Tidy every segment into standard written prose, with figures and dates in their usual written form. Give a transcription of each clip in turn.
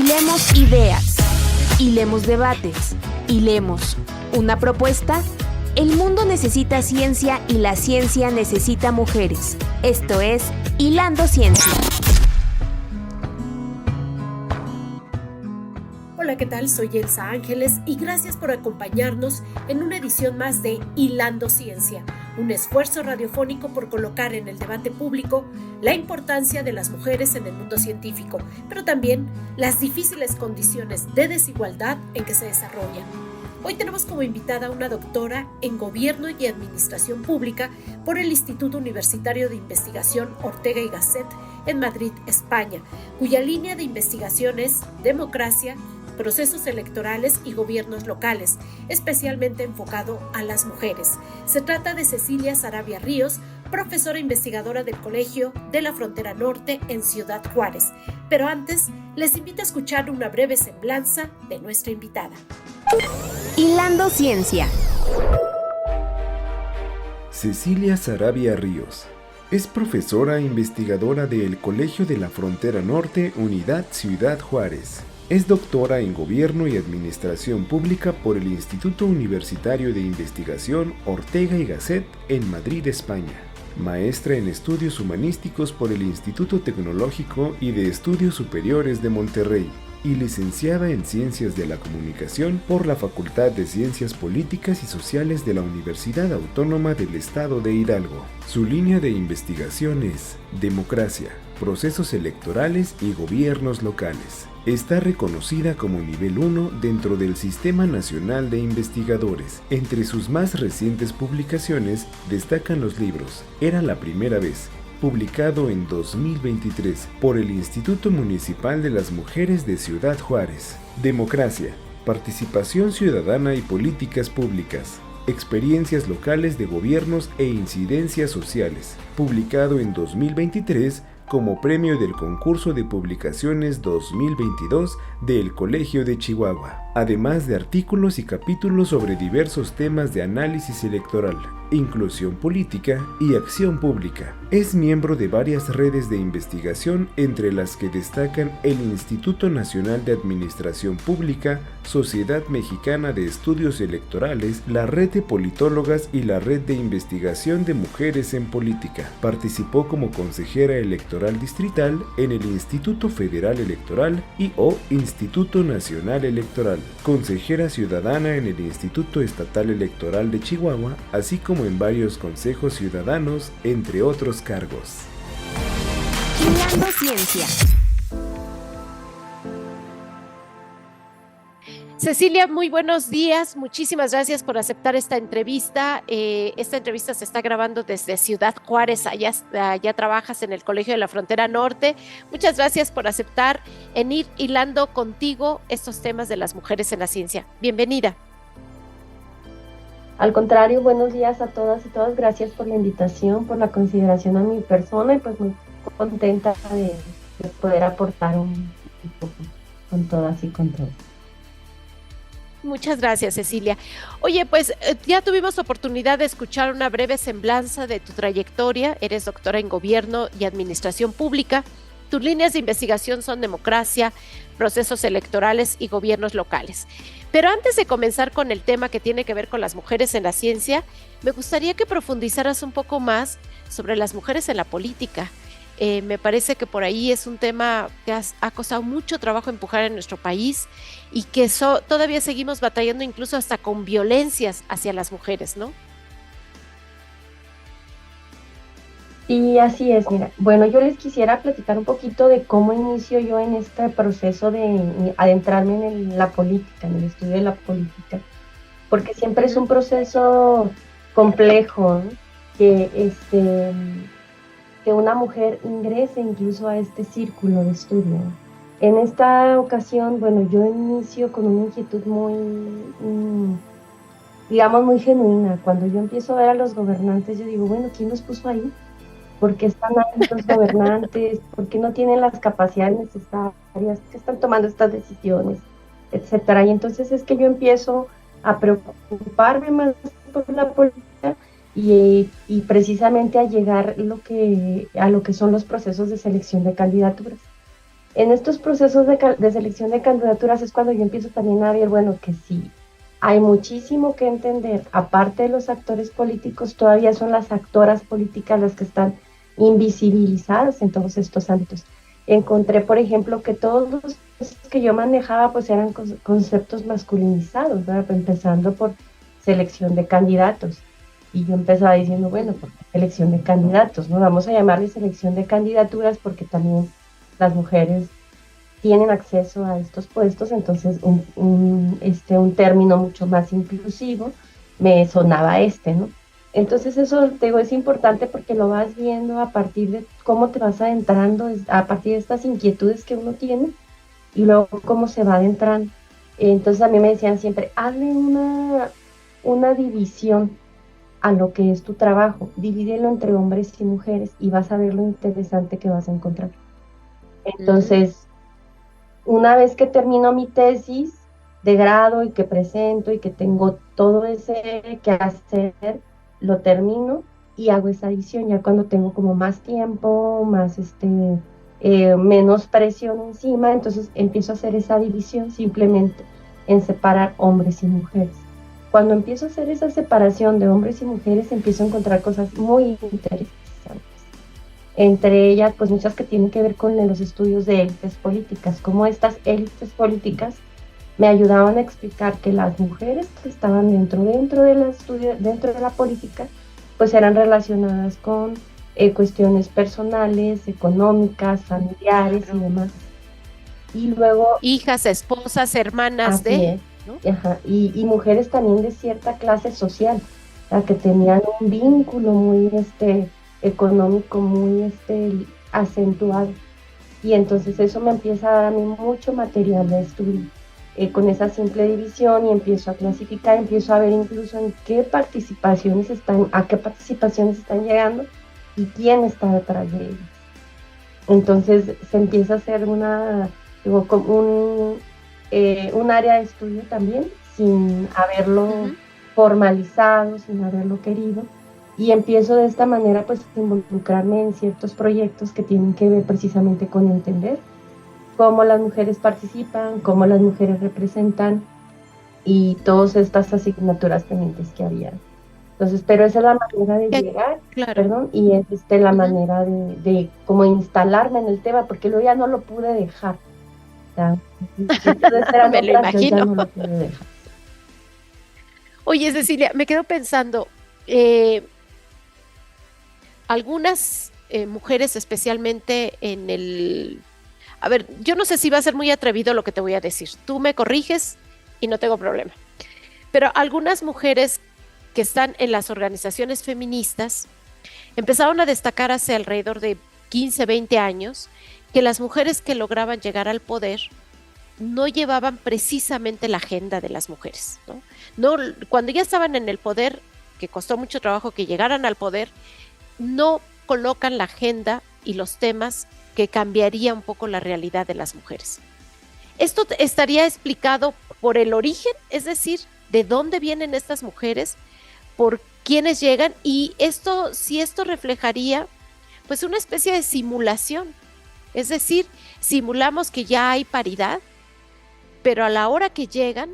Hilemos ideas, hilemos debates, hilemos una propuesta. El mundo necesita ciencia y la ciencia necesita mujeres. Esto es Hilando Ciencia. Hola, ¿qué tal? Soy Elsa Ángeles y gracias por acompañarnos en una edición más de Hilando Ciencia, un esfuerzo radiofónico por colocar en el debate público la importancia de las mujeres en el mundo científico, pero también las difíciles condiciones de desigualdad en que se desarrollan. Hoy tenemos como invitada a una doctora en Gobierno y Administración Pública por el Instituto Universitario de Investigación Ortega y Gasset en Madrid, España, cuya línea de investigación es democracia, procesos electorales y gobiernos locales, especialmente enfocado a las mujeres. Se trata de Cecilia Sarabia Ríos, profesora investigadora del Colegio de la Frontera Norte en Ciudad Juárez. Pero antes, les invito a escuchar una breve semblanza de nuestra invitada. Hilando Ciencia. Cecilia Sarabia Ríos es profesora e investigadora del Colegio de la Frontera Norte, Unidad Ciudad Juárez. Es doctora en Gobierno y Administración Pública por el Instituto Universitario de Investigación Ortega y Gasset en Madrid, España. Maestra en Estudios Humanísticos por el Instituto Tecnológico y de Estudios Superiores de Monterrey y licenciada en Ciencias de la Comunicación por la Facultad de Ciencias Políticas y Sociales de la Universidad Autónoma del Estado de Hidalgo. Su línea de investigación es democracia, procesos electorales y gobiernos locales. Está reconocida como nivel 1 dentro del Sistema Nacional de Investigadores. Entre sus más recientes publicaciones destacan los libros Era la primera vez, publicado en 2023 por el Instituto Municipal de las Mujeres de Ciudad Juárez. Democracia, participación ciudadana y políticas públicas. Experiencias locales de gobiernos e incidencias sociales, publicado en 2023 como premio del concurso de publicaciones 2022 del Colegio de Chihuahua, además de artículos y capítulos sobre diversos temas de análisis electoral, inclusión política y acción pública. Es miembro de varias redes de investigación, entre las que destacan el Instituto Nacional de Administración Pública, Sociedad Mexicana de Estudios Electorales, la Red de Politólogas y la Red de Investigación de Mujeres en Política. Participó como consejera electoral distrital en el Instituto Federal Electoral y o Instituto Nacional Electoral, consejera ciudadana en el Instituto Estatal Electoral de Chihuahua, así como en varios consejos ciudadanos, entre otros cargos. Hilando Ciencia. Cecilia, muy buenos días. Muchísimas gracias por aceptar esta entrevista. Esta entrevista se está grabando desde Ciudad Juárez. Allá trabajas en el Colegio de la Frontera Norte. Muchas gracias por aceptar en ir hilando contigo estos temas de las mujeres en la ciencia. Bienvenida. Al contrario, buenos días a todas y todos. Gracias por la invitación, por la consideración a mi persona y pues muy contenta de poder aportar un poco con todas y con todos. Muchas gracias, Cecilia. Oye, pues ya tuvimos oportunidad de escuchar una breve semblanza de tu trayectoria. Eres doctora en Gobierno y Administración Pública. Tus líneas de investigación son democracia, procesos electorales y gobiernos locales. Pero antes de comenzar con el tema que tiene que ver con las mujeres en la ciencia, me gustaría que profundizaras un poco más sobre las mujeres en la política. Me parece que por ahí es un tema que ha costado mucho trabajo empujar en nuestro país y que todavía seguimos batallando incluso hasta con violencias hacia las mujeres, ¿no? Y así es, mira. Bueno, yo les quisiera platicar un poquito de cómo inicio yo en este proceso de adentrarme en la política, en el estudio de la política, porque siempre es un proceso complejo, ¿no? Que una mujer ingrese incluso a este círculo de estudio. En esta ocasión, bueno, yo inicio con una inquietud digamos, muy genuina. Cuando yo empiezo a ver a los gobernantes, yo digo, bueno, ¿quién los puso ahí? ¿Por qué están ahí los gobernantes? ¿Por qué no tienen las capacidades necesarias? ¿Qué están tomando estas decisiones? Etcétera. Y entonces es que yo empiezo a preocuparme más por la política y precisamente a llegar a lo que son los procesos de selección de candidaturas. En estos procesos de selección de candidaturas es cuando yo empiezo también a ver, bueno, que sí, hay muchísimo que entender. Aparte de los actores políticos, todavía son las actoras políticas las que están invisibilizadas en todos estos ámbitos. Encontré, por ejemplo, que todos los que yo manejaba pues eran conceptos masculinizados, ¿verdad? Empezando por selección de candidatos. Y yo empezaba diciendo, bueno, ¿por qué selección de candidatos? ¿No? Vamos a llamarle selección de candidaturas porque también las mujeres tienen acceso a estos puestos, entonces un término mucho más inclusivo me sonaba ¿no? Entonces eso, te digo, es importante porque lo vas viendo a partir de cómo te vas adentrando, a partir de estas inquietudes que uno tiene y luego cómo se va adentrando. Entonces a mí me decían siempre, hazle una división a lo que es tu trabajo, divídelo entre hombres y mujeres y vas a ver lo interesante que vas a encontrar. Entonces, una vez que termino mi tesis de grado y que presento y que tengo todo ese que hacer, lo termino y hago esa división ya cuando tengo como más tiempo, más menos presión encima, entonces empiezo a hacer esa división simplemente en separar hombres y mujeres. Cuando empiezo a hacer esa separación de hombres y mujeres, empiezo a encontrar cosas muy interesantes. Entre ellas, pues muchas que tienen que ver con los estudios de élites políticas, como estas élites políticas me ayudaban a explicar que las mujeres que estaban dentro de la política, pues eran relacionadas con cuestiones personales, económicas, familiares y demás. Y luego... hijas, esposas, hermanas de... ¿no? Ajá, y mujeres también de cierta clase social, que tenían un vínculo muy económico muy acentuado. Y entonces eso me empieza a dar a mí mucho material de estudio. Con esa simple división y empiezo a clasificar, empiezo a ver incluso a qué participaciones están llegando y quién está detrás de ellas. Entonces se empieza a hacer un área de estudio también, sin haberlo formalizado, sin haberlo querido, y empiezo de esta manera pues a involucrarme en ciertos proyectos que tienen que ver precisamente con entender cómo las mujeres participan, cómo las mujeres representan y todas estas asignaturas pendientes que había. Entonces, pero esa es la manera de llegar, claro. Y es la manera de como instalarme en el tema, porque luego ya no lo pude dejar. Me lo imagino. No lo pude dejar. Oye, Cecilia, me quedo pensando, algunas mujeres, especialmente en el... A ver, yo no sé si va a ser muy atrevido lo que te voy a decir. Tú me corriges y no tengo problema. Pero algunas mujeres que están en las organizaciones feministas empezaron a destacar hace alrededor de 15, 20 años que las mujeres que lograban llegar al poder no llevaban precisamente la agenda de las mujeres, ¿no? Cuando ya estaban en el poder, que costó mucho trabajo que llegaran al poder, no colocan la agenda y los temas que cambiaría un poco la realidad de las mujeres. Esto estaría explicado por el origen, es decir, de dónde vienen estas mujeres, por quiénes llegan, y esto reflejaría pues una especie de simulación, es decir, simulamos que ya hay paridad, pero a la hora que llegan,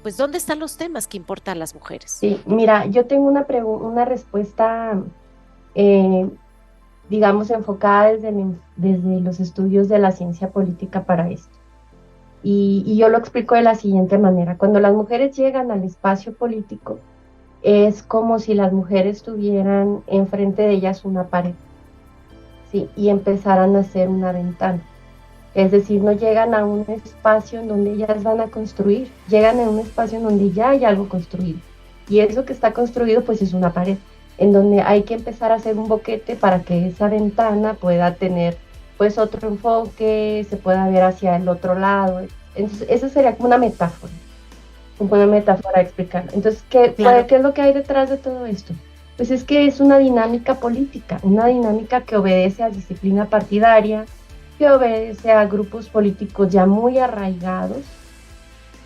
pues ¿dónde están los temas que importan a las mujeres? Sí, mira, yo tengo una respuesta digamos, enfocada desde los estudios de la ciencia política para esto. Y yo lo explico de la siguiente manera. Cuando las mujeres llegan al espacio político, es como si las mujeres tuvieran enfrente de ellas una pared, ¿sí? Y empezaran a hacer una ventana. Es decir, no llegan a un espacio en donde ellas van a construir, llegan a un espacio en donde ya hay algo construido. Y eso que está construido, pues es una pared, en donde hay que empezar a hacer un boquete para que esa ventana pueda tener pues otro enfoque, se pueda ver hacia el otro lado. Entonces, esa sería como una metáfora de explicarlo. Entonces, ¿qué es lo que hay detrás de todo esto? Pues es que es una dinámica política, una dinámica que obedece a disciplina partidaria, que obedece a grupos políticos ya muy arraigados,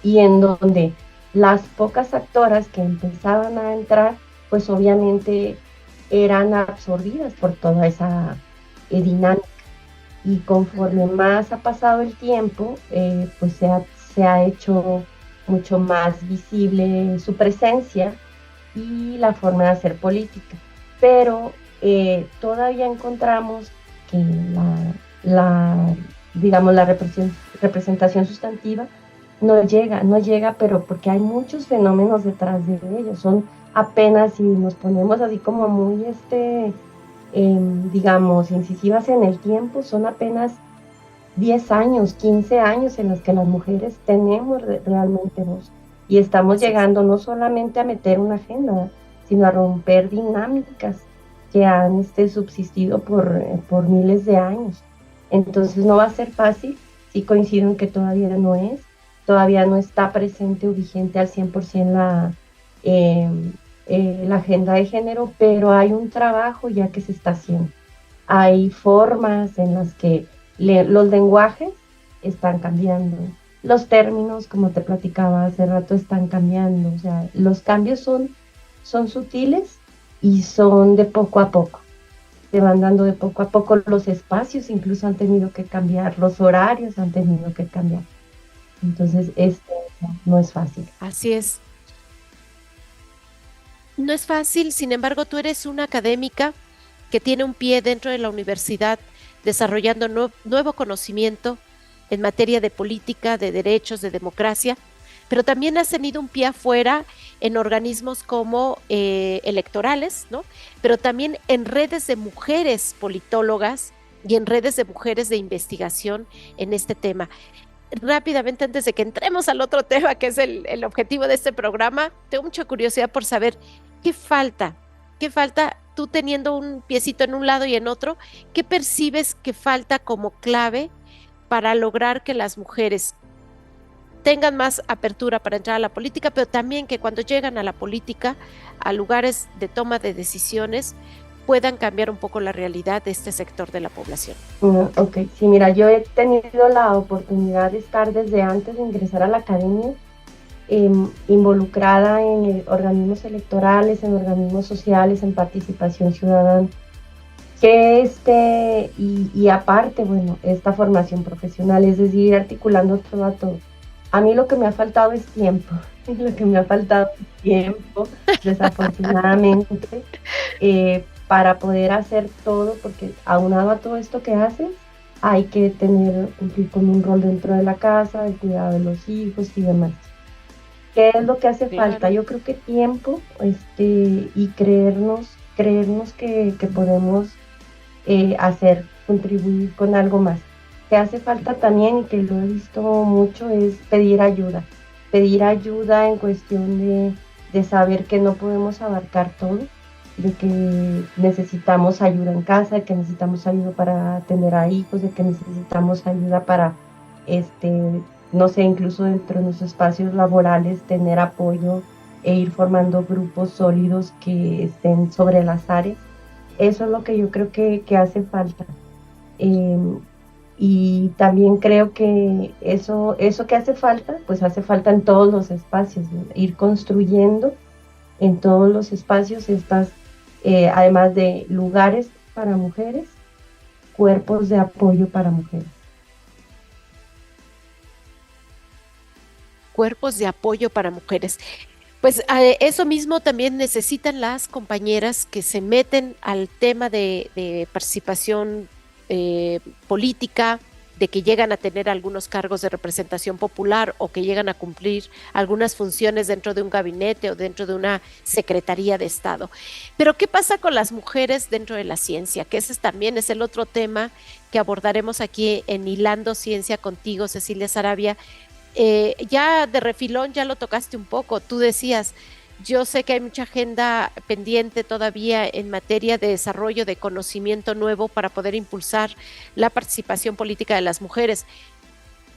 y en donde las pocas actoras que empezaban a entrar, pues obviamente eran absorbidas por toda esa dinámica. y conforme más ha pasado el tiempo, pues se ha hecho mucho más visible su presencia y la forma de hacer política. Pero todavía encontramos que digamos, la representación sustantiva no llega, pero porque hay muchos fenómenos detrás de ellos. Son apenas, si nos ponemos así como muy, digamos, incisivas en el tiempo, son apenas 10 años, 15 años en los que las mujeres tenemos realmente voz. Y estamos llegando no solamente a meter una agenda, sino a romper dinámicas que han subsistido por miles de años. Entonces no va a ser fácil, sí coincido en que todavía no está presente o vigente al 100% la agenda de género, pero hay un trabajo ya que se está haciendo. Hay formas en las que los lenguajes están cambiando, los términos, como te platicaba hace rato, están cambiando. O sea, los cambios son sutiles y son de poco a poco. Se van dando de poco a poco, los espacios incluso han tenido que cambiar, los horarios han tenido que cambiar. Entonces, esto no es fácil. Así es. No es fácil, sin embargo, tú eres una académica que tiene un pie dentro de la universidad desarrollando nuevo conocimiento en materia de política, de derechos, de democracia, pero también has tenido un pie afuera en organismos como electorales, ¿no? Pero también en redes de mujeres politólogas y en redes de mujeres de investigación en este tema. Rápidamente, antes de que entremos al otro tema, que es el objetivo de este programa, tengo mucha curiosidad por saber qué falta tú teniendo un piecito en un lado y en otro, ¿qué percibes que falta como clave para lograr que las mujeres tengan más apertura para entrar a la política, pero también que cuando llegan a la política, a lugares de toma de decisiones, puedan cambiar un poco la realidad de este sector de la población? Ok, sí, mira, yo he tenido la oportunidad de estar desde antes de ingresar a la academia involucrada en organismos electorales, en organismos sociales, en participación ciudadana, y aparte, bueno, esta formación profesional, es decir, articulando todo. A mí lo que me ha faltado es tiempo, desafortunadamente, para poder hacer todo, porque aunado a todo esto que haces, hay que cumplir con un rol dentro de la casa, el cuidado de los hijos y demás. ¿Qué es lo que hace falta? Yo creo que tiempo, y creernos que podemos contribuir con algo más. Que hace falta también, y que lo he visto mucho, es pedir ayuda en cuestión de saber que no podemos abarcar todo, de que necesitamos ayuda en casa, de que necesitamos ayuda para atender a hijos, de que necesitamos ayuda para, no sé, incluso dentro de nuestros espacios laborales, tener apoyo e ir formando grupos sólidos que estén sobre las áreas. Eso es lo que yo creo que hace falta. Y también creo que eso que hace falta, pues hace falta en todos los espacios, ¿no? Ir construyendo en todos los espacios además de lugares para mujeres, cuerpos de apoyo para mujeres. Cuerpos de apoyo para mujeres. Pues eso mismo también necesitan las compañeras que se meten al tema de participación política, de que llegan a tener algunos cargos de representación popular o que llegan a cumplir algunas funciones dentro de un gabinete o dentro de una secretaría de Estado. Pero ¿qué pasa con las mujeres dentro de la ciencia? Que ese también es el otro tema que abordaremos aquí en Hilando Ciencia contigo, Cecilia Saravia. Ya de refilón ya lo tocaste un poco, tú decías, yo sé que hay mucha agenda pendiente todavía en materia de desarrollo de conocimiento nuevo para poder impulsar la participación política de las mujeres.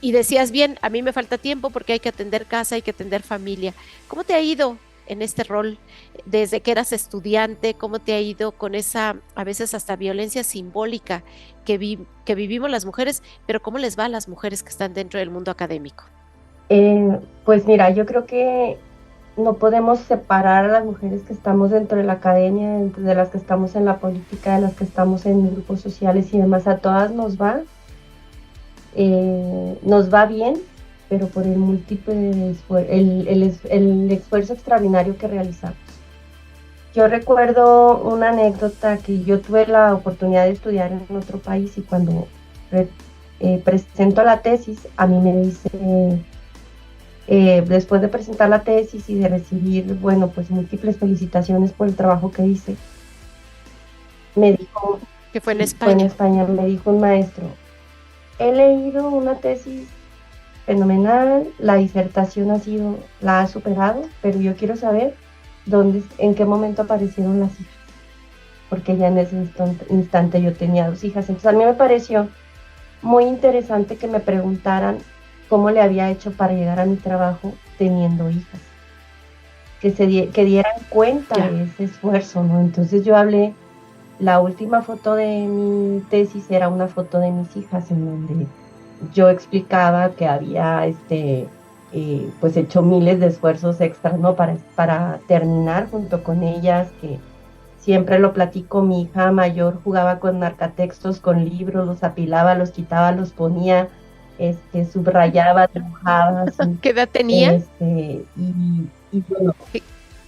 Y decías bien, a mí me falta tiempo porque hay que atender casa, hay que atender familia. ¿Cómo te ha ido en este rol desde que eras estudiante? ¿Cómo te ha ido con esa, a veces hasta violencia simbólica que vivimos las mujeres, pero cómo les va a las mujeres que están dentro del mundo académico? Pues mira, yo creo que no podemos separar a las mujeres que estamos dentro de la academia, de las que estamos en la política, de las que estamos en grupos sociales y demás. A todas nos va nos va bien, pero por el el esfuerzo extraordinario que realizamos. Yo recuerdo una anécdota que yo tuve la oportunidad de estudiar en otro país y cuando presento la tesis, a mí me dice, después de presentar la tesis y de recibir, bueno, pues múltiples felicitaciones por el trabajo que hice, me dijo, que fue en fue en España. España, me dijo un maestro, he leído una tesis fenomenal, la disertación la ha superado, pero yo quiero saber en qué momento aparecieron las hijas, porque ya en ese instante yo tenía 2 hijas. Entonces a mí me pareció muy interesante que me preguntaran cómo le había hecho para llegar a mi trabajo teniendo hijas, que dieran cuenta de ese esfuerzo, ¿no? Entonces yo hablé, la última foto de mi tesis era una foto de mis hijas en donde yo explicaba que había pues hecho miles de esfuerzos extras, ¿no? Para terminar junto con ellas, que siempre lo platico, mi hija mayor jugaba con marcatextos, con libros, los apilaba, los quitaba, los ponía, subrayaba, dibujaba. ¿Sí? ¿Qué edad tenía? Y bueno, ¿Qué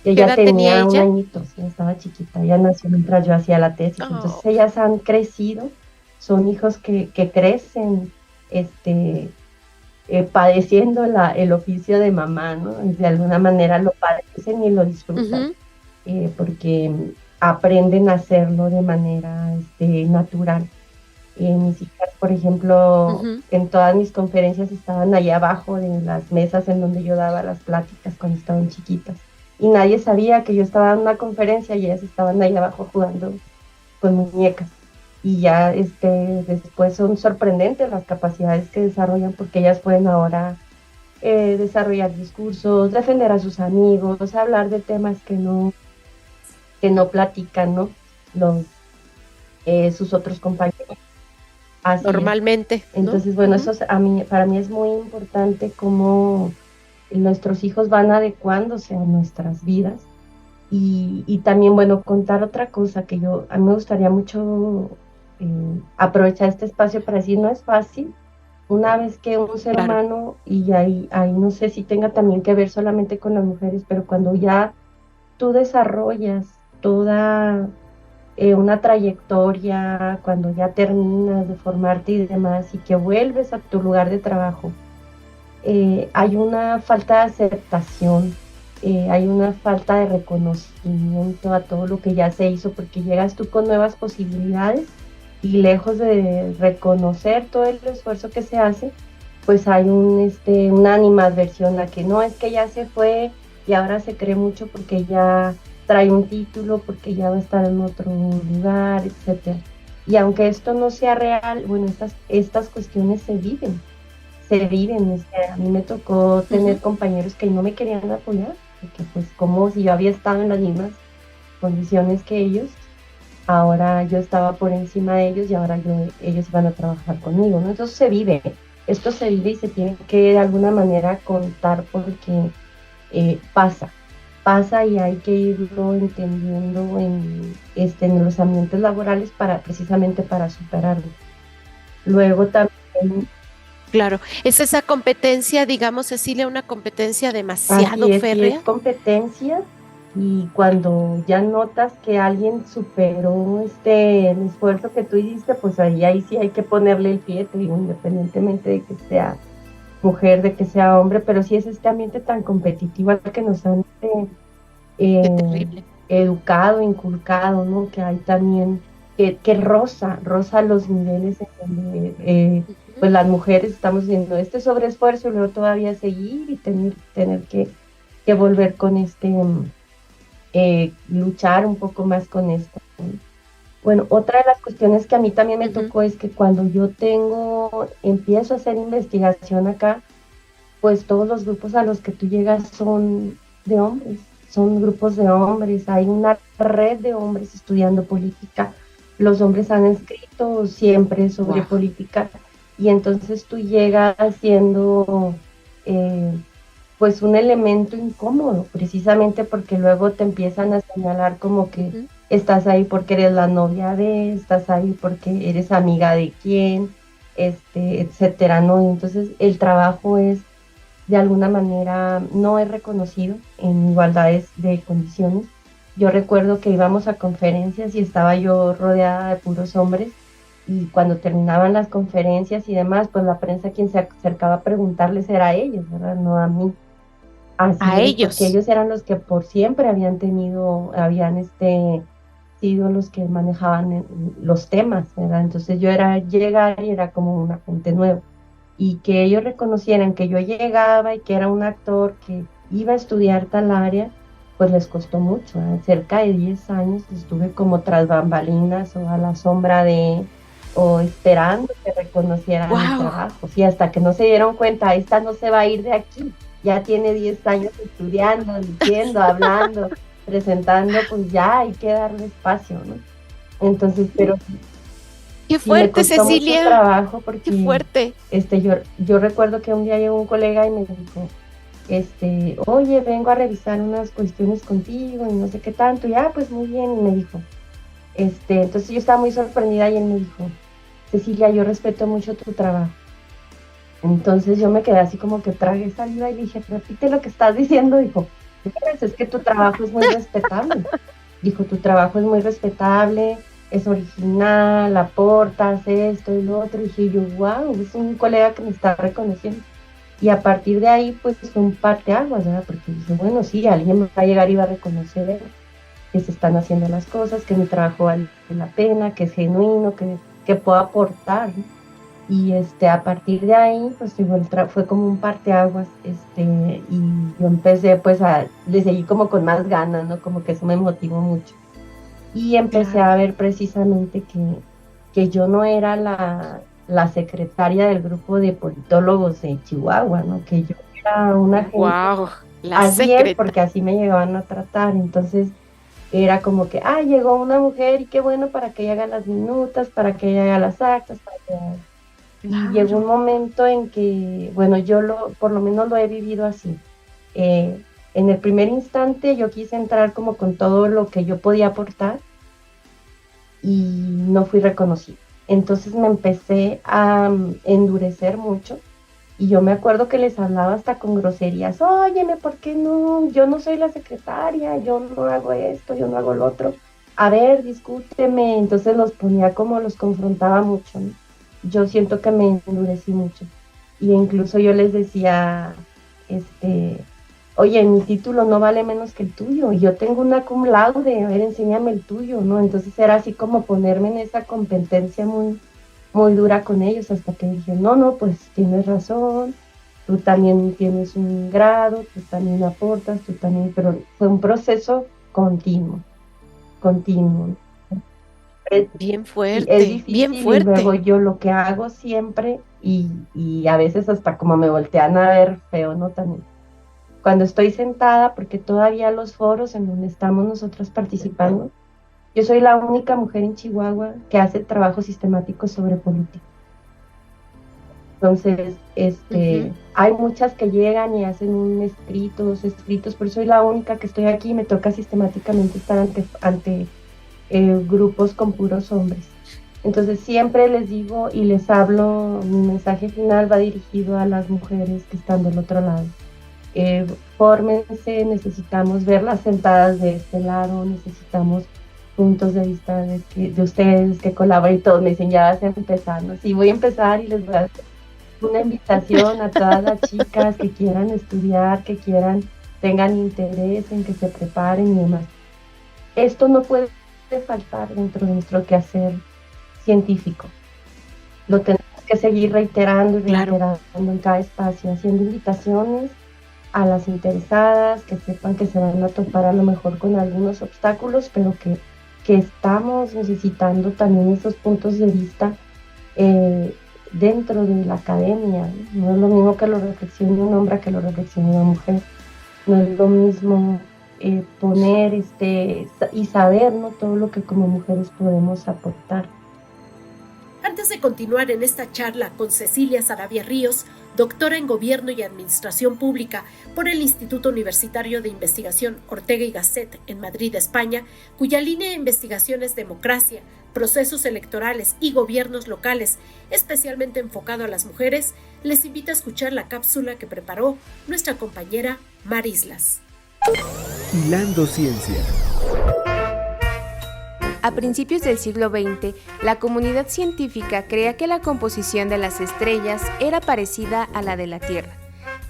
ella edad tenía tenía un ella? añito, sí, estaba chiquita, ella nació mientras yo hacía la tesis, entonces ellas han crecido, son hijos que crecen, padeciendo el oficio de mamá, ¿no? De alguna manera lo padecen y lo disfrutan, porque aprenden a hacerlo de manera natural. Mis hijas, por ejemplo, en todas mis conferencias estaban allá abajo de las mesas en donde yo daba las pláticas cuando estaban chiquitas. Y nadie sabía que yo estaba en una conferencia y ellas estaban ahí abajo jugando con muñecas. Y ya después son sorprendentes las capacidades que desarrollan, porque ellas pueden ahora desarrollar discursos, defender a sus amigos, hablar de temas que no platican, ¿no? Sus otros compañeros. Así normalmente, es. Entonces, bueno, eso para mí es muy importante cómo nuestros hijos van adecuándose a nuestras vidas. Y también, bueno, contar otra cosa que a mí me gustaría mucho aprovechar este espacio para decir, no es fácil, una vez que un ser humano, y ahí no sé si tenga también que ver solamente con las mujeres, pero cuando ya tú desarrollas toda una trayectoria, cuando ya terminas de formarte y demás, y que vuelves a tu lugar de trabajo, hay una falta de aceptación, hay una falta de reconocimiento a todo lo que ya se hizo, porque llegas tú con nuevas posibilidades y lejos de reconocer todo el esfuerzo que se hace, pues hay una animadversión a que no, es que ya se fue y ahora se cree mucho porque ya trae un título, porque ya va a estar en otro lugar, etcétera. Y aunque esto no sea real, bueno, estas cuestiones se viven. A mí me tocó tener compañeros que no me querían apoyar, porque pues como si yo había estado en las mismas condiciones que ellos, ahora yo estaba por encima de ellos y ahora ellos van a trabajar conmigo, ¿no? Entonces esto se vive y se tiene que de alguna manera contar, porque pasa y hay que irlo entendiendo en los ambientes laborales precisamente para superarlo. Luego también... Claro, es esa competencia, digamos, Cecilia, una competencia demasiado férrea. Es competencia, y cuando ya notas que alguien superó el esfuerzo que tú hiciste, pues ahí sí hay que ponerle el pie, te digo, independientemente de que sea mujer, de que sea hombre, pero sí es este ambiente tan competitivo al que nos han educado, inculcado, ¿no? Que hay también, que roza los niveles en donde pues las mujeres estamos haciendo este sobreesfuerzo y luego todavía seguir y tener que volver con luchar un poco más con esto. Bueno, otra de las cuestiones que a mí también me tocó es que cuando yo empiezo a hacer investigación acá, pues todos los grupos a los que tú llegas son de hombres, son grupos de hombres, hay una red de hombres estudiando política, los hombres han escrito siempre sobre política, y entonces tú llegas siendo pues un elemento incómodo, precisamente porque luego te empiezan a señalar como que estás ahí porque eres la novia estás ahí porque eres amiga de quién, etcétera, ¿no? Y entonces el trabajo es, de alguna manera, no es reconocido en igualdades de condiciones. Yo recuerdo que íbamos a conferencias y estaba yo rodeada de puros hombres, y cuando terminaban las conferencias y demás, pues la prensa quien se acercaba a preguntarles era a ellos, ¿verdad? No a mí. Así A es, porque ellos. ellos eran los que por siempre habían sido los que manejaban los temas, ¿verdad? Entonces yo era llegar y era como una gente nueva. Y que ellos reconocieran que yo llegaba y que era un actor que iba a estudiar tal área, pues les costó mucho, ¿verdad? Cerca de 10 años estuve como tras bambalinas o a la sombra o esperando que reconocieran mi Wow. trabajo. Sí, hasta que no se dieron cuenta, esta no se va a ir de aquí, ya tiene 10 años estudiando, diciendo, hablando, presentando, pues ya hay que darle espacio, ¿no? Entonces, pero Qué sí me fuerte, costó mucho Cecilia. trabajo Qué porque fuerte. yo recuerdo que un día llegó un colega y me dijo, oye, vengo a revisar unas cuestiones contigo y no sé qué tanto, y pues muy bien, y me dijo, entonces yo estaba muy sorprendida y él me dijo, Cecilia, yo respeto mucho tu trabajo. Entonces yo me quedé así como que tragué saliva y le dije, repite lo que estás diciendo. Dijo, "Pues, es que tu trabajo es muy respetable. Dijo, tu trabajo es muy respetable, es original, aportas esto y lo otro". Y dije yo, wow, es un colega que me está reconociendo. Y a partir de ahí, pues fue un parteaguas, ¿verdad? Porque dije, bueno, sí, alguien me va a llegar y va a reconocer que se están haciendo las cosas, que mi trabajo vale la pena, que es genuino, que puedo aportar, ¿no? Y a partir de ahí, pues fue como un parteaguas, y yo empecé pues le seguí como con más ganas, ¿no? Como que eso me motivó mucho. Y empecé Claro. a ver precisamente que yo no era la secretaria del grupo de politólogos de Chihuahua, ¿no? Que yo era una gente, Wow. La así es, secreta. porque así me llegaban a tratar. Entonces era como que, llegó una mujer y qué bueno para que ella haga las minutas, para que ella haga las actas, para que y llegó un Claro. momento en que, bueno, por lo menos lo he vivido así. En el primer instante yo quise entrar como con todo lo que yo podía aportar y no fui reconocida. Entonces me empecé a endurecer mucho y yo me acuerdo que les hablaba hasta con groserías, óyeme, ¿por qué no? Yo no soy la secretaria, yo no hago esto, yo no hago lo otro. A ver, discúteme. Entonces los confrontaba mucho, ¿no? Yo siento que me endurecí mucho. Y incluso yo les decía, oye, mi título no vale menos que el tuyo, y yo tengo una cum laude, a ver, enséñame el tuyo, ¿no? Entonces era así como ponerme en esa competencia muy, muy dura con ellos, hasta que dije, no, no, pues tienes razón, tú también tienes un grado, tú también aportas, tú también, pero fue un proceso continuo, continuo. Bien Sí, es fuerte. Bien difícil, y luego fuerte. yo lo que hago siempre, y a veces hasta como me voltean a ver feo, ¿no? También cuando estoy sentada, porque todavía los foros en donde estamos nosotros participando, yo soy la única mujer en Chihuahua que hace trabajo sistemático sobre política. Entonces, Ujú. hay muchas que llegan y hacen un escrito, dos escritos, pero soy la única que estoy aquí y me toca sistemáticamente estar ante grupos con puros hombres. Entonces siempre les digo y les hablo, mi mensaje final va dirigido a las mujeres que están del otro lado. Fórmense, necesitamos verlas sentadas de este lado, necesitamos puntos de vista de ustedes que colaboren, y todos me dicen, ya vas a empezar, ¿no? Sí, voy a empezar, y les voy a hacer una invitación a todas las chicas que quieran estudiar, tengan interés en que se preparen y demás. Esto no puede faltar dentro de nuestro quehacer científico. Lo tenemos que seguir reiterando y Claro. reiterando en cada espacio, haciendo invitaciones a las interesadas, que sepan que se van a topar a lo mejor con algunos obstáculos, pero que estamos necesitando también esos puntos de vista eh, dentro de la academia. No es lo mismo que lo reflexione un hombre que lo reflexione una mujer. No es lo mismo poner y saber, ¿no? Todo lo que como mujeres podemos aportar. Antes de continuar en esta charla con Cecilia Saravia Ríos, doctora en Gobierno y Administración Pública por el Instituto Universitario de Investigación Ortega y Gasset en Madrid, España, cuya línea de investigación es democracia, procesos electorales y gobiernos locales, especialmente enfocado a las mujeres, les invito a escuchar la cápsula que preparó nuestra compañera Mar Islas. Hilando Ciencia. A principios del siglo XX, la comunidad científica creía que la composición de las estrellas era parecida a la de la Tierra,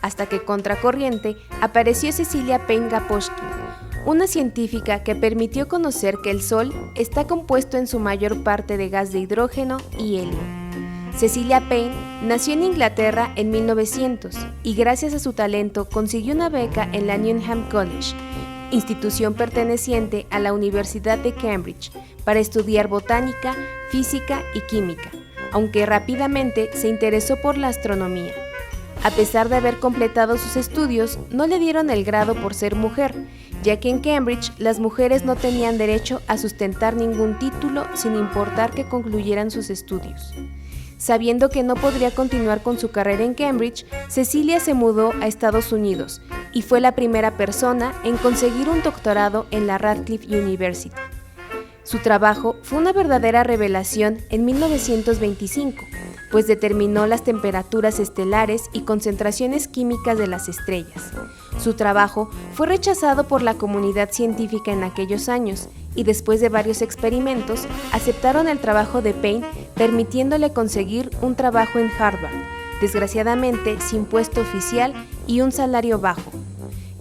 hasta que contracorriente apareció Cecilia Payne-Gaposchkin, una científica que permitió conocer que el Sol está compuesto en su mayor parte de gas de hidrógeno y helio. Cecilia Payne nació en Inglaterra en 1900 y gracias a su talento consiguió una beca en la Newnham College, institución perteneciente a la Universidad de Cambridge, para estudiar botánica, física y química, aunque rápidamente se interesó por la astronomía. A pesar de haber completado sus estudios, no le dieron el grado por ser mujer, ya que en Cambridge las mujeres no tenían derecho a sustentar ningún título sin importar que concluyeran sus estudios. Sabiendo que no podría continuar con su carrera en Cambridge, Cecilia se mudó a Estados Unidos y fue la primera persona en conseguir un doctorado en la Radcliffe University. Su trabajo fue una verdadera revelación en 1925, pues determinó las temperaturas estelares y concentraciones químicas de las estrellas. Su trabajo fue rechazado por la comunidad científica en aquellos años y después de varios experimentos aceptaron el trabajo de Payne, permitiéndole conseguir un trabajo en Harvard, desgraciadamente sin puesto oficial y un salario bajo.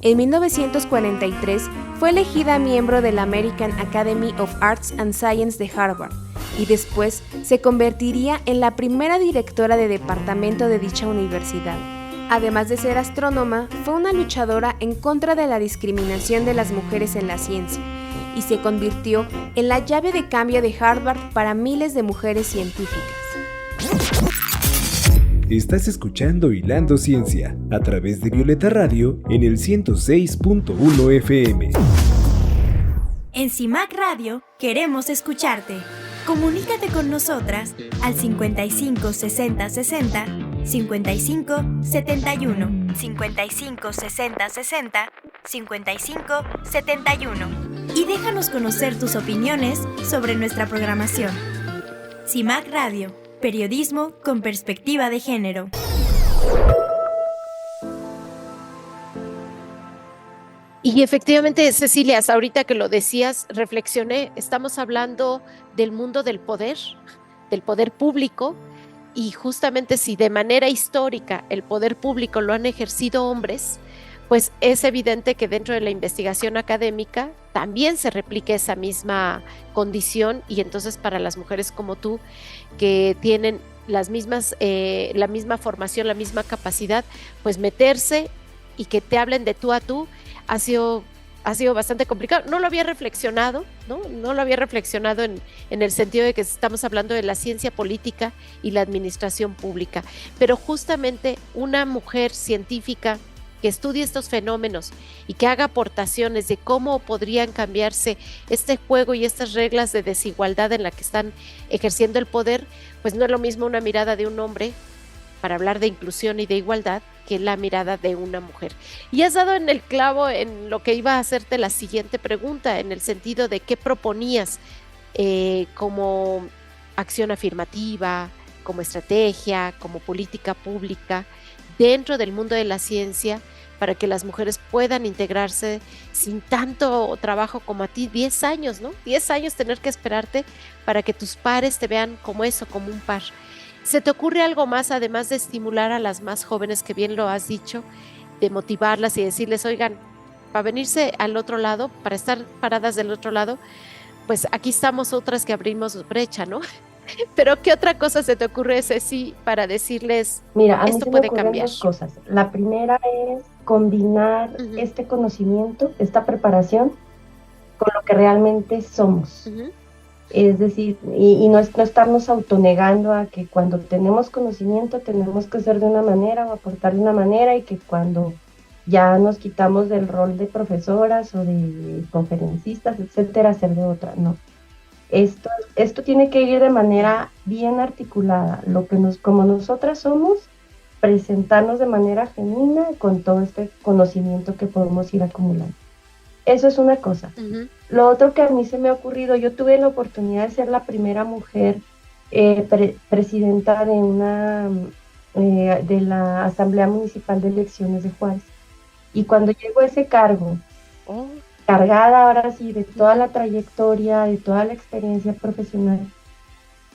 En 1943 fue elegida miembro de la American Academy of Arts and Sciences de Harvard y después se convertiría en la primera directora de departamento de dicha universidad. Además de ser astrónoma, fue una luchadora en contra de la discriminación de las mujeres en la ciencia y se convirtió en la llave de cambio de Harvard para miles de mujeres científicas. Estás escuchando Hilando Ciencia a través de Violeta Radio en el 106.1 FM. En CIMAC Radio queremos escucharte. Comunícate con nosotras al 55 60 60 55 71 55 60 60 55 71 y déjanos conocer tus opiniones sobre nuestra programación. CIMAC Radio, periodismo con perspectiva de género. Y efectivamente, Cecilia, ahorita que lo decías, reflexioné, estamos hablando del mundo del poder público, y justamente si de manera histórica el poder público lo han ejercido hombres, pues es evidente que dentro de la investigación académica también se replica esa misma condición, y entonces para las mujeres como tú, que tienen las mismas, la misma formación, la misma capacidad, pues meterse y que te hablen de tú a tú, ha sido bastante complicado. No lo había reflexionado, no lo había reflexionado en el sentido de que estamos hablando de la ciencia política y la administración pública, pero justamente una mujer científica que estudie estos fenómenos y que haga aportaciones de cómo podrían cambiarse este juego y estas reglas de desigualdad en la que están ejerciendo el poder, pues no es lo mismo una mirada de un hombre para hablar de inclusión y de igualdad que la mirada de una mujer. Y has dado en el clavo en lo que iba a hacerte la siguiente pregunta, en el sentido de qué proponías como acción afirmativa, como estrategia, como política pública dentro del mundo de la ciencia para que las mujeres puedan integrarse sin tanto trabajo como a ti. 10 años, ¿no? 10 años tener que esperarte para que tus pares te vean como eso, como un par. ¿Se te ocurre algo más, además de estimular a las más jóvenes, que bien lo has dicho, de motivarlas y decirles, oigan, para venirse al otro lado, para estar paradas del otro lado, pues aquí estamos otras que abrimos brecha, ¿no? Pero ¿qué otra cosa se te ocurre, Ceci, para decirles, mira, a mí esto se puede me ocurren cambiar? dos cosas. La primera es combinar este conocimiento, esta preparación, con lo que realmente somos. Es decir, y no estarnos autonegando a que cuando tenemos conocimiento tenemos que ser de una manera o aportar de una manera, y que cuando ya nos quitamos del rol de profesoras o de conferencistas, etcétera, ser de otra. No. Esto tiene que ir de manera bien articulada, como nosotras somos, presentarnos de manera genuina con todo este conocimiento que podemos ir acumulando. Eso es una cosa. Ujú. Lo otro que a mí se me ha ocurrido, yo tuve la oportunidad de ser la primera mujer presidenta de la Asamblea Municipal de Elecciones de Juárez. Y cuando llegó a ese cargo, Oh, cargada ahora sí de toda la trayectoria, de toda la experiencia profesional,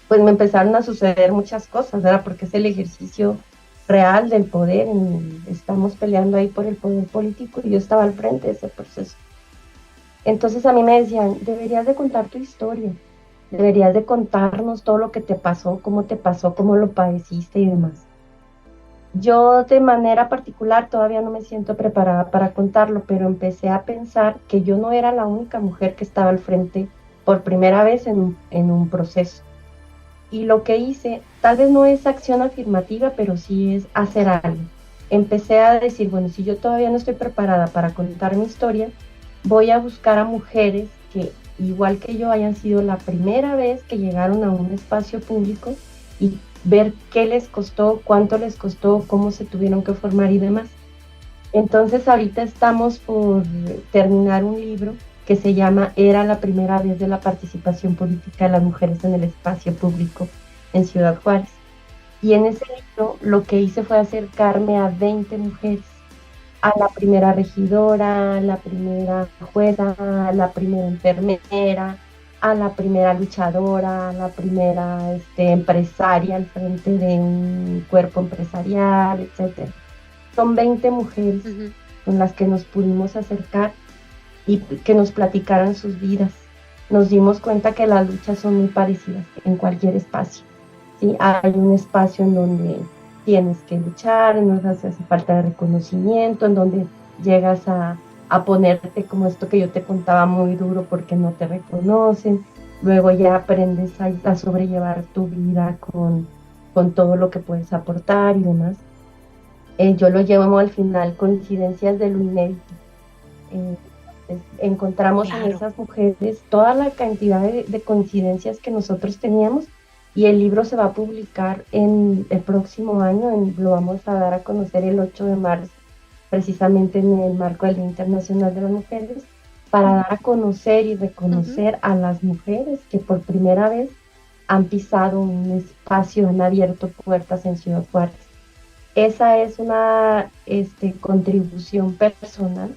pues me empezaron a suceder muchas cosas, ¿verdad? Porque es el ejercicio real del poder, estamos peleando ahí por el poder político y yo estaba al frente de ese proceso. Entonces a mí me decían, deberías de contar tu historia, deberías de contarnos todo lo que te pasó, cómo lo padeciste y demás. Yo de manera particular todavía no me siento preparada para contarlo, pero empecé a pensar que yo no era la única mujer que estaba al frente por primera vez en un proceso. Y lo que hice, tal vez no es acción afirmativa, pero sí es hacer algo. Empecé a decir, bueno, si yo todavía no estoy preparada para contar mi historia, voy a buscar a mujeres que, igual que yo, hayan sido la primera vez que llegaron a un espacio público y ver qué les costó, cuánto les costó, cómo se tuvieron que formar y demás. Entonces ahorita estamos por terminar un libro que se llama Era la primera vez de la participación política de las mujeres en el espacio público en Ciudad Juárez. Y en ese libro lo que hice fue acercarme a 20 mujeres, a la primera regidora, a la primera jueza, a la primera enfermera, a la primera luchadora, a la primera empresaria al frente de un cuerpo empresarial, etc. Son 20 mujeres ujú. con las que nos pudimos acercar y que nos platicaran sus vidas. Nos dimos cuenta que las luchas son muy parecidas en cualquier espacio, ¿sí? Hay un espacio en donde tienes que luchar, en donde hace falta de reconocimiento, en donde llegas a ponerte como esto que yo te contaba muy duro porque no te reconocen. Luego ya aprendes a sobrellevar tu vida con todo lo que puedes aportar y demás. Yo lo llevo al final coincidencias de lo inédito. Encontramos en Claro. esas mujeres toda la cantidad de coincidencias que nosotros teníamos, y el libro se va a publicar en el próximo año, lo vamos a dar a conocer el 8 de marzo, precisamente en el marco del Día Internacional de las Mujeres, para dar a conocer y reconocer a las mujeres que por primera vez han pisado un espacio, han abierto puertas en Ciudad Juárez. Esa es una contribución personal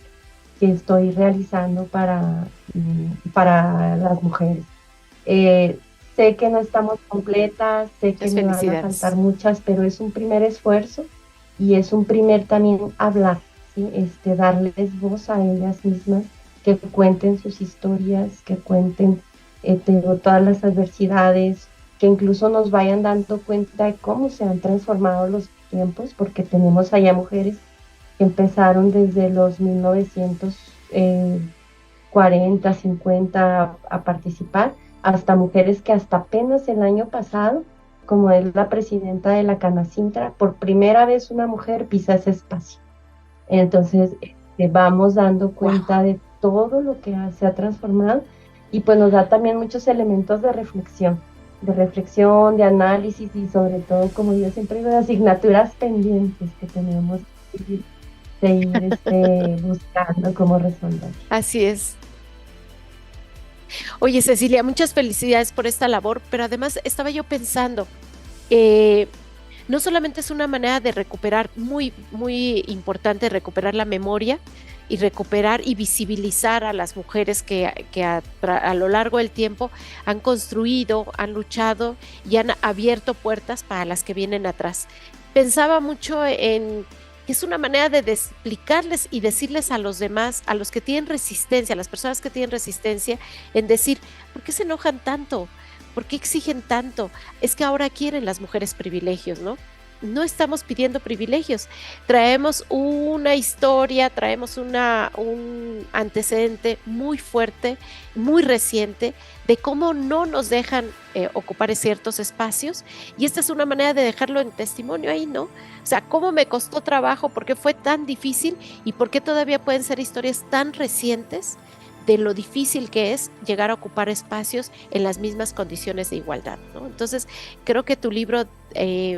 que estoy realizando para las mujeres. Sé que no estamos completas, sé que Muchas me van a felicidades. faltar muchas, pero es un primer esfuerzo y es un primer también hablar, ¿sí? Darles voz a ellas mismas, que cuenten sus historias, que cuenten todas las adversidades, que incluso nos vayan dando cuenta de cómo se han transformado los tiempos, porque tenemos allá mujeres que empezaron desde los 1940, 50 a participar, hasta mujeres que hasta apenas el año pasado, como es la presidenta de la Canacintra, por primera vez una mujer pisa ese espacio. Entonces, vamos dando cuenta de todo lo que se ha transformado, y pues nos da también muchos elementos de reflexión, de análisis, y sobre todo, como yo siempre digo, de asignaturas pendientes que tenemos que seguir buscando cómo resolver. Así es. Oye, Cecilia, muchas felicidades por esta labor, pero además estaba yo pensando, no solamente es una manera de recuperar, muy, muy importante, recuperar la memoria y recuperar y visibilizar a las mujeres que a lo largo del tiempo han construido, han luchado y han abierto puertas para las que vienen atrás. Pensaba mucho en que es una manera de explicarles y decirles a los demás, a los que tienen resistencia, a las personas que tienen resistencia, en decir, ¿por qué se enojan tanto? ¿Por qué exigen tanto? Es que ahora quieren las mujeres privilegios, ¿no? No estamos pidiendo privilegios, traemos una historia, traemos un antecedente muy fuerte, muy reciente, de cómo no nos dejan ocupar ciertos espacios, y esta es una manera de dejarlo en testimonio ahí, ¿no? O sea, cómo me costó trabajo, por qué fue tan difícil y por qué todavía pueden ser historias tan recientes de lo difícil que es llegar a ocupar espacios en las mismas condiciones de igualdad, ¿no? Entonces, creo que tu libro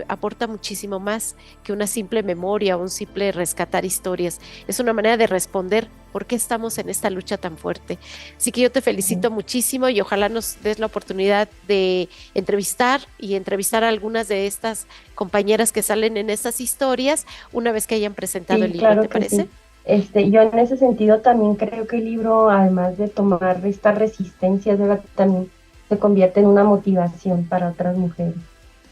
aporta muchísimo más que una simple memoria o un simple rescatar historias. Es una manera de responder por qué estamos en esta lucha tan fuerte. Así que yo te felicito muchísimo y ojalá nos des la oportunidad de entrevistar a algunas de estas compañeras que salen en estas historias una vez que hayan presentado el libro, claro ¿te parece? Sí. Yo en ese sentido también creo que el libro, además de tomar esta resistencia, también se convierte en una motivación para otras mujeres.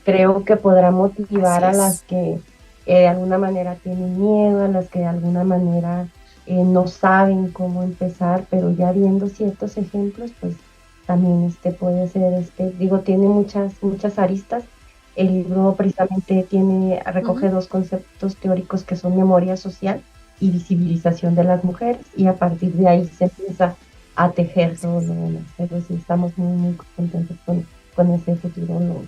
Creo que podrá motivar a las que de alguna manera tienen miedo, a las que de alguna manera no saben cómo empezar, pero ya viendo ciertos ejemplos, pues también puede ser, tiene muchas aristas. El libro precisamente recoge dos conceptos teóricos que son memoria social y visibilización de las mujeres, y a partir de ahí se empieza a tejer todo lo demás. Pero sí estamos muy, muy contentos con ese futuro.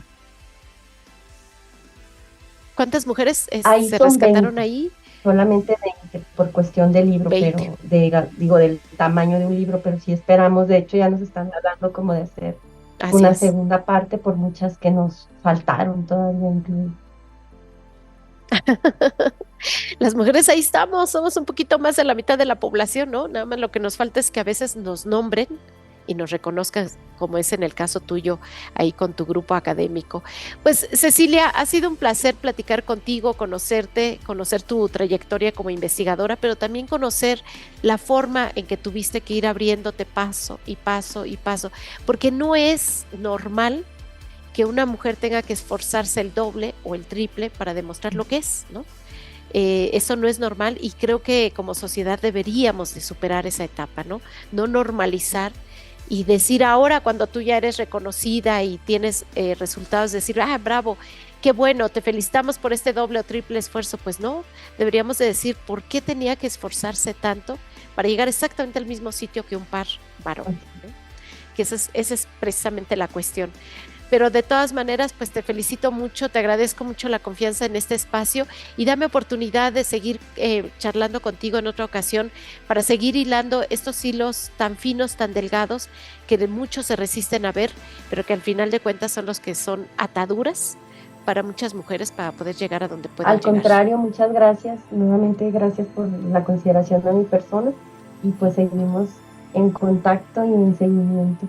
¿Cuántas mujeres ahí se rescataron 20, ahí? Solamente 20 por cuestión del libro, 20. pero del tamaño de un libro, pero sí esperamos, de hecho ya nos están hablando como de hacer una segunda parte por muchas que nos faltaron todavía incluir. Las mujeres ahí estamos, somos un poquito más de la mitad de la población, ¿no? Nada más lo que nos falta es que a veces nos nombren y nos reconozcan, como es en el caso tuyo, ahí con tu grupo académico. Pues Cecilia, ha sido un placer platicar contigo, conocerte, conocer tu trayectoria como investigadora, pero también conocer la forma en que tuviste que ir abriéndote paso y paso y paso, porque no es normal que una mujer tenga que esforzarse el doble o el triple para demostrar lo que es, ¿no? Eso no es normal y creo que como sociedad deberíamos de superar esa etapa, ¿no? No normalizar y decir ahora cuando tú ya eres reconocida y tienes resultados, decir, bravo, qué bueno, te felicitamos por este doble o triple esfuerzo. Pues no, deberíamos de decir por qué tenía que esforzarse tanto para llegar exactamente al mismo sitio que un par varón, ¿no? Que esa es precisamente la cuestión. Pero de todas maneras, pues te felicito mucho, te agradezco mucho la confianza en este espacio y dame oportunidad de seguir charlando contigo en otra ocasión para seguir hilando estos hilos tan finos, tan delgados, que de muchos se resisten a ver, pero que al final de cuentas son los que son ataduras para muchas mujeres para poder llegar a donde puedan llegar. Al contrario, muchas gracias, nuevamente gracias por la consideración de mi persona y pues seguimos en contacto y en seguimiento.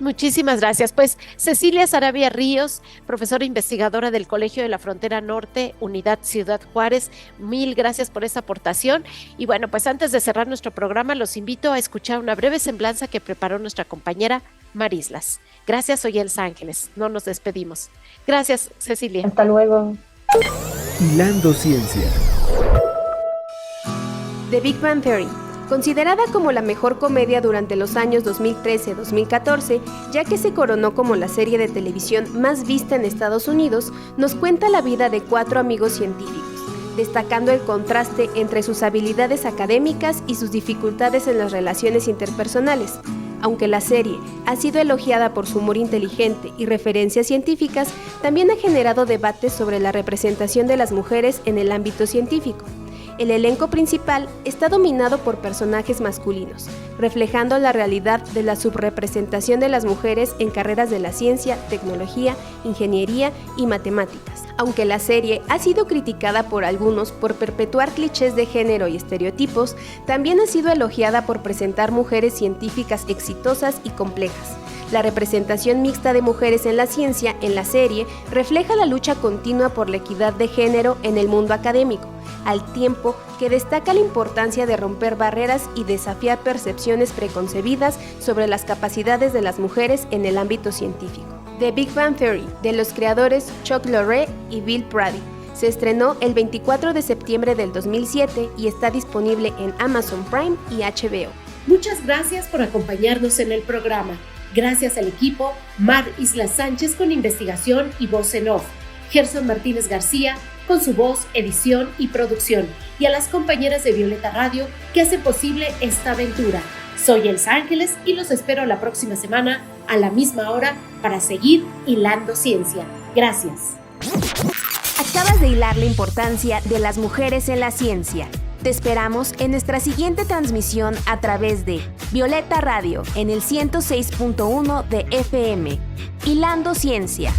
Muchísimas gracias. Pues Cecilia Sarabia Ríos, profesora investigadora del Colegio de la Frontera Norte, Unidad Ciudad Juárez, mil gracias por esa aportación. Y bueno, pues antes de cerrar nuestro programa, los invito a escuchar una breve semblanza que preparó nuestra compañera Marislas. Gracias, soy Elsa Ángeles. No nos despedimos. Gracias, Cecilia. Hasta luego. Hilando Ciencia. The Big Bang Theory. Considerada como la mejor comedia durante los años 2013-2014, ya que se coronó como la serie de televisión más vista en Estados Unidos, nos cuenta la vida de 4 amigos científicos, destacando el contraste entre sus habilidades académicas y sus dificultades en las relaciones interpersonales. Aunque la serie ha sido elogiada por su humor inteligente y referencias científicas, también ha generado debates sobre la representación de las mujeres en el ámbito científico. El elenco principal está dominado por personajes masculinos, reflejando la realidad de la subrepresentación de las mujeres en carreras de la ciencia, tecnología, ingeniería y matemáticas. Aunque la serie ha sido criticada por algunos por perpetuar clichés de género y estereotipos, también ha sido elogiada por presentar mujeres científicas exitosas y complejas. La representación mixta de mujeres en la ciencia en la serie refleja la lucha continua por la equidad de género en el mundo académico, al tiempo que destaca la importancia de romper barreras y desafiar percepciones preconcebidas sobre las capacidades de las mujeres en el ámbito científico. The Big Bang Theory, de los creadores Chuck Lorre y Bill Prady, se estrenó el 24 de septiembre del 2007 y está disponible en Amazon Prime y HBO. Muchas gracias por acompañarnos en el programa. Gracias al equipo Mar Isla Sánchez con investigación y voz en off, Gerson Martínez García con su voz, edición y producción, y a las compañeras de Violeta Radio que hacen posible esta aventura. Soy Elsa Ángeles y los espero la próxima semana a la misma hora para seguir hilando ciencia. Gracias. Acabas de hilar la importancia de las mujeres en la ciencia. Te esperamos en nuestra siguiente transmisión a través de Violeta Radio en el 106.1 de FM. Hilando Ciencia.